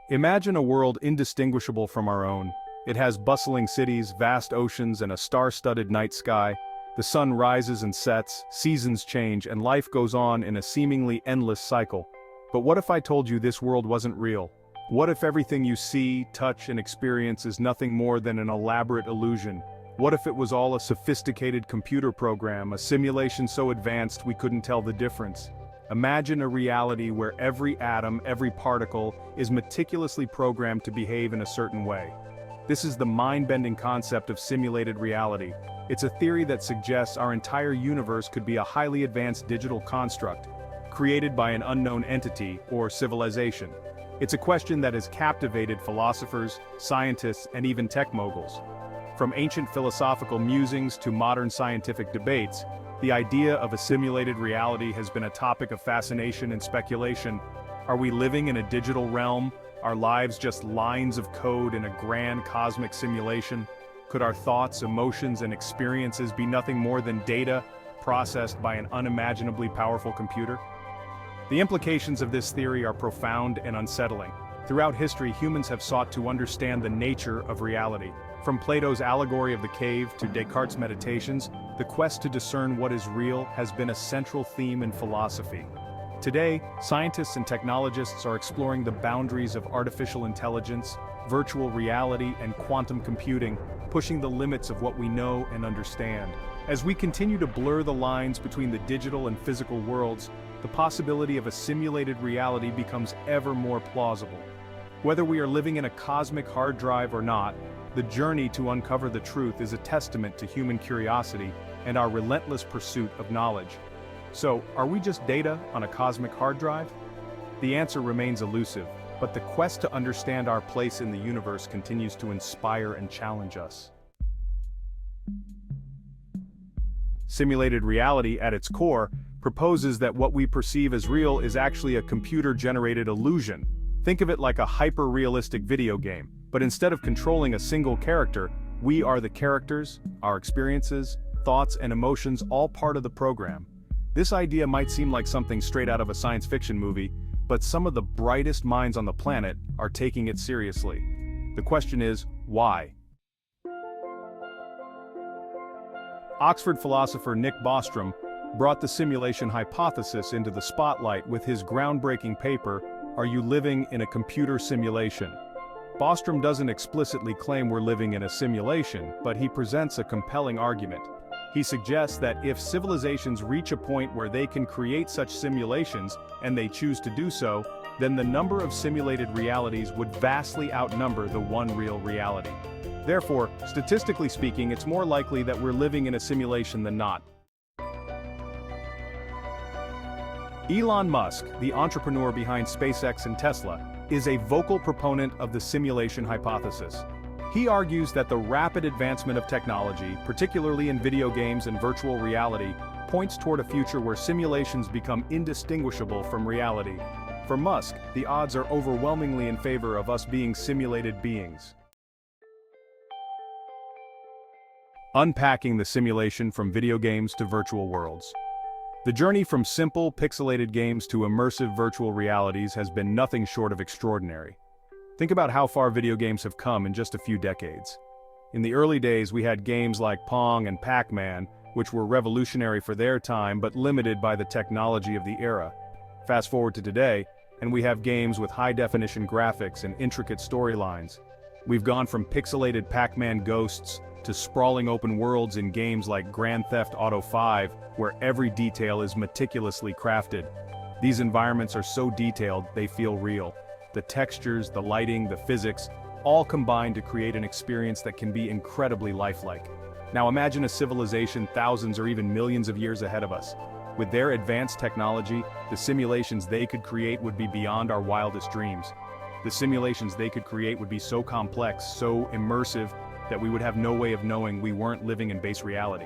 Imagine a world indistinguishable from our own. It has bustling cities, vast oceans, and a star-studded night sky. The sun rises and sets, seasons change, and life goes on in a seemingly endless cycle. But what if I told you this world wasn't real? What if everything you see, touch, and experience is nothing more than an elaborate illusion? What if it was all a sophisticated computer program, a simulation so advanced we couldn't tell the difference? Imagine a reality where every atom, every particle, is meticulously programmed to behave in a certain way. This is the mind-bending concept of simulated reality. It's a theory that suggests our entire universe could be a highly advanced digital construct, created by an unknown entity, or civilization. It's a question that has captivated philosophers, scientists, and even tech moguls. From ancient philosophical musings to modern scientific debates, the idea of a simulated reality has been a topic of fascination and speculation. Are we living in a digital realm? Are lives just lines of code in a grand cosmic simulation? Could our thoughts, emotions, and experiences be nothing more than data processed by an unimaginably powerful computer? The implications of this theory are profound and unsettling. Throughout history, humans have sought to understand the nature of reality. From Plato's allegory of the cave to Descartes' meditations, the quest to discern what is real has been a central theme in philosophy. Today, scientists and technologists are exploring the boundaries of artificial intelligence, virtual reality, and quantum computing, pushing the limits of what we know and understand. As we continue to blur the lines between the digital and physical worlds, the possibility of a simulated reality becomes ever more plausible. Whether we are living in a cosmic hard drive or not, the journey to uncover the truth is a testament to human curiosity and our relentless pursuit of knowledge. So, are we just data on a cosmic hard drive? The answer remains elusive, but the quest to understand our place in the universe continues to inspire and challenge us. Simulated reality, at its core, proposes that what we perceive as real is actually a computer-generated illusion. Think of it like a hyper-realistic video game, but instead of controlling a single character, we are the characters, our experiences, thoughts, and emotions all part of the program. This idea might seem like something straight out of a science fiction movie, but some of the brightest minds on the planet are taking it seriously. The question is, why? Oxford philosopher Nick Bostrom brought the simulation hypothesis into the spotlight with his groundbreaking paper, Are You Living in a Computer Simulation? Bostrom doesn't explicitly claim we're living in a simulation, but he presents a compelling argument. He suggests that if civilizations reach a point where they can create such simulations, and they choose to do so, then the number of simulated realities would vastly outnumber the one real reality. Therefore, statistically speaking, it's more likely that we're living in a simulation than not. Elon Musk, the entrepreneur behind SpaceX and Tesla, is a vocal proponent of the simulation hypothesis. He argues that the rapid advancement of technology, particularly in video games and virtual reality, points toward a future where simulations become indistinguishable from reality. For Musk, the odds are overwhelmingly in favor of us being simulated beings. Unpacking the simulation from video games to virtual worlds. The journey from simple, pixelated games to immersive virtual realities has been nothing short of extraordinary. Think about how far video games have come in just a few decades. In the early days, we had games like Pong and Pac-Man, which were revolutionary for their time but limited by the technology of the era. Fast forward to today, and we have games with high-definition graphics and intricate storylines. We've gone from pixelated Pac-Man ghosts to sprawling open worlds in games like Grand Theft Auto 5, where every detail is meticulously crafted. These environments are so detailed, they feel real. The textures, the lighting, the physics, all combine to create an experience that can be incredibly lifelike. Now imagine a civilization thousands or even millions of years ahead of us. With their advanced technology, the simulations they could create would be beyond our wildest dreams. The simulations they could create would be so complex, so immersive, that we would have no way of knowing we weren't living in base reality.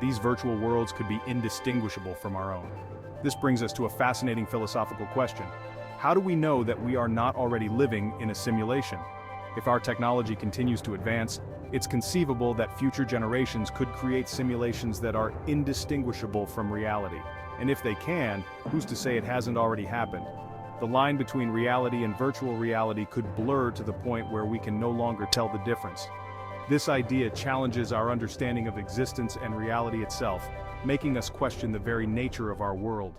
These virtual worlds could be indistinguishable from our own. This brings us to a fascinating philosophical question. How do we know that we are not already living in a simulation? If our technology continues to advance, it's conceivable that future generations could create simulations that are indistinguishable from reality. And if they can, who's to say it hasn't already happened? the line between reality and virtual reality could blur to the point where we can no longer tell the difference. This idea challenges our understanding of existence and reality itself, making us question the very nature of our world.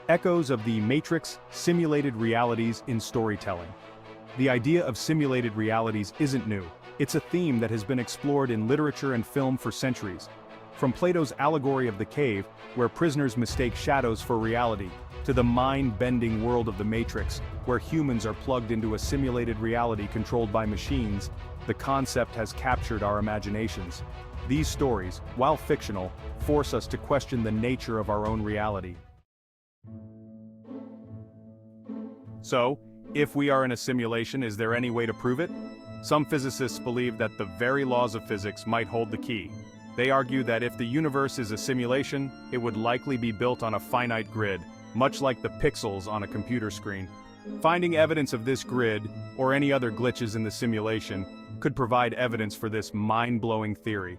Echoes of the Matrix, simulated realities in storytelling. The idea of simulated realities isn't new. It's a theme that has been explored in literature and film for centuries. From Plato's allegory of the cave, where prisoners mistake shadows for reality, to the mind-bending world of the Matrix, where humans are plugged into a simulated reality controlled by machines, the concept has captured our imaginations. These stories, while fictional, force us to question the nature of our own reality. So, if we are in a simulation, is there any way to prove it? Some physicists believe that the very laws of physics might hold the key. They argue that if the universe is a simulation, it would likely be built on a finite grid, much like the pixels on a computer screen. Finding evidence of this grid, or any other glitches in the simulation, could provide evidence for this mind-blowing theory.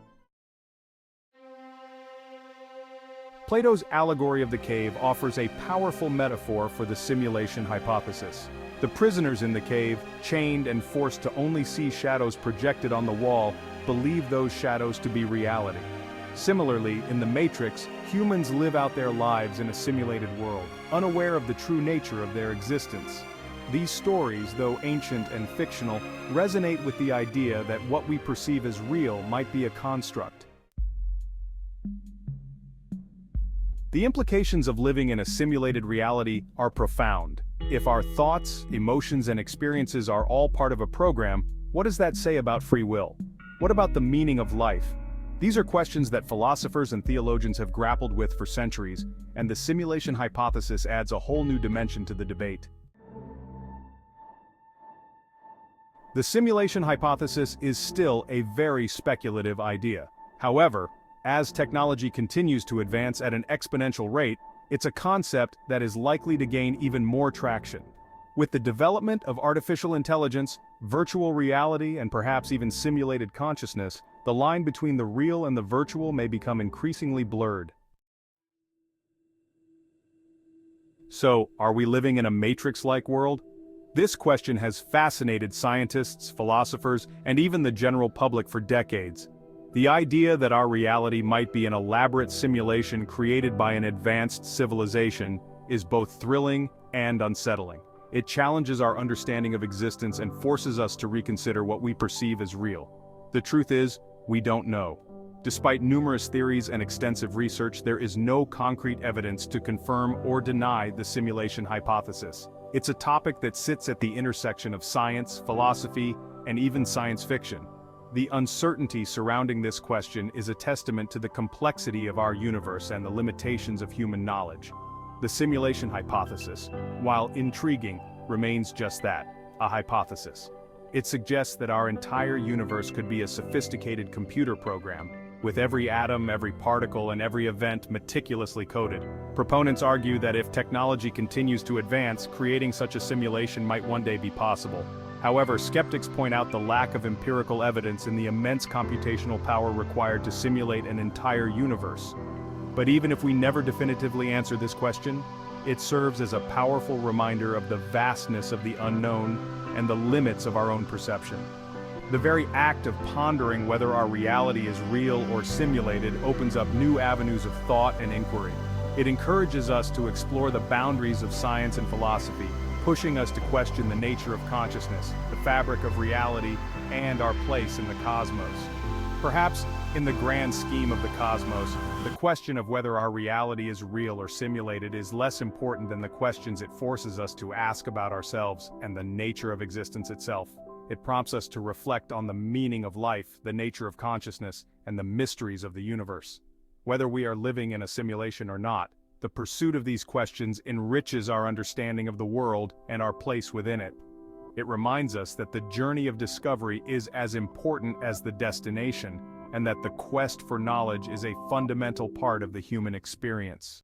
Plato's allegory of the cave offers a powerful metaphor for the simulation hypothesis. The prisoners in the cave, chained and forced to only see shadows projected on the wall, believe those shadows to be reality. Similarly, in the Matrix, humans live out their lives in a simulated world, unaware of the true nature of their existence. These stories, though ancient and fictional, resonate with the idea that what we perceive as real might be a construct. The implications of living in a simulated reality are profound. If our thoughts, emotions, and experiences are all part of a program, what does that say about free will? What about the meaning of life? These are questions that philosophers and theologians have grappled with for centuries, and the simulation hypothesis adds a whole new dimension to the debate. The simulation hypothesis is still a very speculative idea. However, as technology continues to advance at an exponential rate, it's a concept that is likely to gain even more traction. With the development of artificial intelligence, virtual reality, and perhaps even simulated consciousness, the line between the real and the virtual may become increasingly blurred. So, are we living in a Matrix-like world? This question has fascinated scientists, philosophers, and even the general public for decades. The idea that our reality might be an elaborate simulation created by an advanced civilization is both thrilling and unsettling. It challenges our understanding of existence and forces us to reconsider what we perceive as real. The truth is, we don't know. Despite numerous theories and extensive research, there is no concrete evidence to confirm or deny the simulation hypothesis. It's a topic that sits at the intersection of science, philosophy, and even science fiction. The uncertainty surrounding this question is a testament to the complexity of our universe and the limitations of human knowledge. The simulation hypothesis, while intriguing, remains just that, a hypothesis. It suggests that our entire universe could be a sophisticated computer program, with every atom, every particle, and every event meticulously coded. Proponents argue that if technology continues to advance, creating such a simulation might one day be possible. However, skeptics point out the lack of empirical evidence in the immense computational power required to simulate an entire universe. But even if we never definitively answer this question, it serves as a powerful reminder of the vastness of the unknown and the limits of our own perception. The very act of pondering whether our reality is real or simulated opens up new avenues of thought and inquiry. It encourages us to explore the boundaries of science and philosophy, pushing us to question the nature of consciousness, the fabric of reality, and our place in the cosmos. Perhaps, in the grand scheme of the cosmos, the question of whether our reality is real or simulated is less important than the questions it forces us to ask about ourselves and the nature of existence itself. It prompts us to reflect on the meaning of life, the nature of consciousness, and the mysteries of the universe. Whether we are living in a simulation or not, the pursuit of these questions enriches our understanding of the world and our place within it. It reminds us that the journey of discovery is as important as the destination, and that the quest for knowledge is a fundamental part of the human experience.